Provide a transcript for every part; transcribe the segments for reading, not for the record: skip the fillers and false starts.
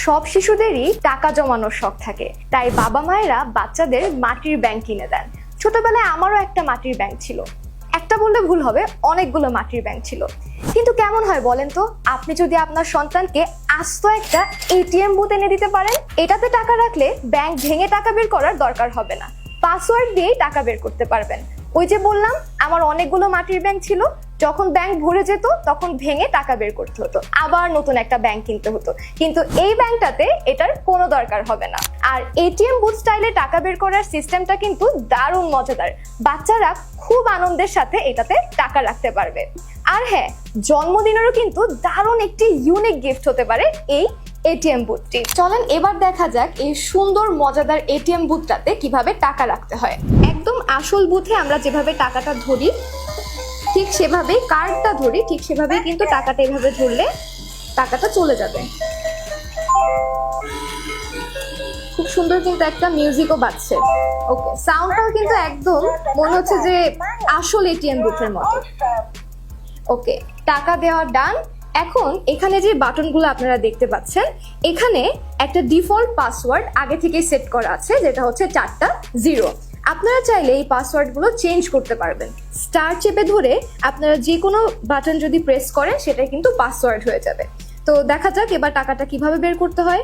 সব শিশুদেরই টাকা জমানোর শখ থাকে, তাই বাবা মায়েরা বাচ্চাদের মাটির ব্যাংক কিনে দেন। ছোটবেলায় আমারও একটা মাটির ব্যাংক ছিল। একটা বললে ভুল হবে, অনেকগুলো মাটির ব্যাংক ছিল। কিন্তু কেমন হয় বলেন তো, আপনি যদি আপনার সন্তানকে আস্ত একটা এটিএম বুথ এনে দিতে পারেন, এটাতে টাকা রাখলে ব্যাংক ভেঙে টাকা বের করার দরকার হবে না, পাসওয়ার্ড দিয়েই টাকা বের করতে পারবেন। ওই যে বললাম আমার অনেকগুলো মাটির ব্যাংক ছিল, যখন ব্যাংক ভরে যেত তখন ভেঙে টাকা বের করতে হতো, আবার নতুন একটা ব্যাংক কিনতে হতো। কিন্তু এই ব্যাংকটাতে এটার কোনো দরকার হবে না। আর এটিএম বুথ স্টাইলে টাকা বের করার সিস্টেমটা কিন্তু দারুণ মজাদার। বাচ্চারা খুব আনন্দের সাথে এটাতে টাকা রাখতে পারবে। আর হ্যাঁ, জন্মদিনেরও কিন্তু দারুণ একটি ইউনিক গিফট হতে পারে এই এটিএম বুথটি। চলেন এবার দেখা যাক এই সুন্দর মজাদার এটিএম বুথটাতে কিভাবে টাকা রাখতে হয়। একদম আসল বুথে আমরা যেভাবে টাকাটা ধরি ঠিক সেভাবেই, কার্ডটা ধরি ঠিক সেভাবেই কিন্তু টাকাটা এভাবে ধরলে টাকাটা চলে যাবে। খুব সুন্দর কিন্তু একটা মিউজিকও বাজছে। ওকে, সাউন্ডটাও কিন্তু একদম মনে হচ্ছে যে আসল এটিএম বুথের মতো। ওকে, টাকা দেওয়া ডান। এখন এখানে যে বাটনগুলো আপনারা দেখতে পাচ্ছেন, এখানে একটা ডিফল্ট পাসওয়ার্ড আগে থেকে সেট করা আছে, যেটা হচ্ছে 4টা 0। আপনারা চাইলে এই পাসওয়ার্ডগুলো চেঞ্জ করতে পারবেন। স্টার চেপে ধরে আপনারা যে কোনো বাটন যদি প্রেস করেন সেটা কিন্তু পাসওয়ার্ড হয়ে যাবে। তো দেখা যাক এবার টাকাটা কিভাবে বের করতে হয়।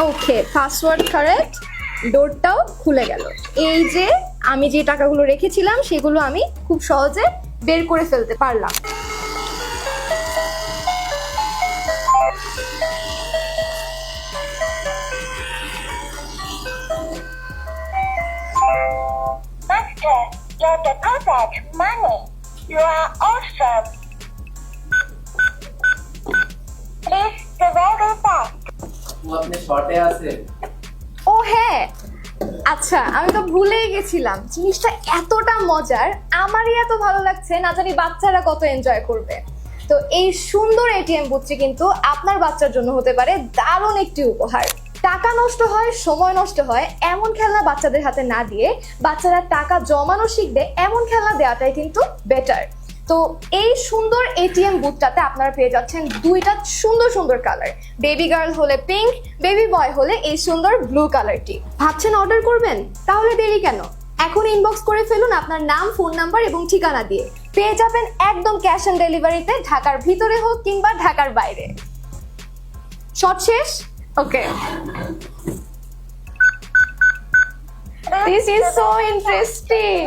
ওকে, পাসওয়ার্ড কারেক্ট, ডোরটাও খুলে গেল। এই যে আমি যে টাকাগুলো রেখেছিলাম সেগুলো আমি খুব সহজে বের করে ফেলতে পারলাম। Master, your deposit money. You are awesome. Please verify. আপনি শর্টে আছে? ও হ্যাঁ, আচ্ছা আমি তো ভুলেই গেছিলাম, জিনিসটা এতটা মজার, আমারই এত ভালো লাগছে, না জানি বাচ্চারা কত এনজয় করবে। তো এই সুন্দর এটিএম বুথটি কিন্তু আপনার বাচ্চার জন্য হতে পারে দারুণ একটি উপহার। টাকা নষ্ট হয়, সময় নষ্ট হয়, এমন খেলনা বাচ্চাদের হাতে না দিয়ে বাচ্চারা টাকা জমানো শিখবে এমন খেলনা দেওয়াটাই কিন্তু বেটার। তো এই সুন্দর এটিএম বুথটাতে আপনারা পেয়ে যাচ্ছেন দুইটা সুন্দর সুন্দর কালার। বেবি গার্ল হলে পিঙ্ক, বেবি বয় হলে এই সুন্দর ব্লু কালারটি। ভাবছেন অর্ডার করবেন? তাহলে দেরি কেন, এখন ইনবক্স করে ফেলুন আপনার নাম, ফোন নাম্বার এবং ঠিকানা দিয়ে। পেয়ে যাবেন একদম ক্যাশ অন ডেলিভারিতে, ঢাকার ভিতরে হোক কিংবা ঢাকার বাইরে। শর্ট শেষ? ওকে, দিস ইজ সো ইন্টারেস্টিং।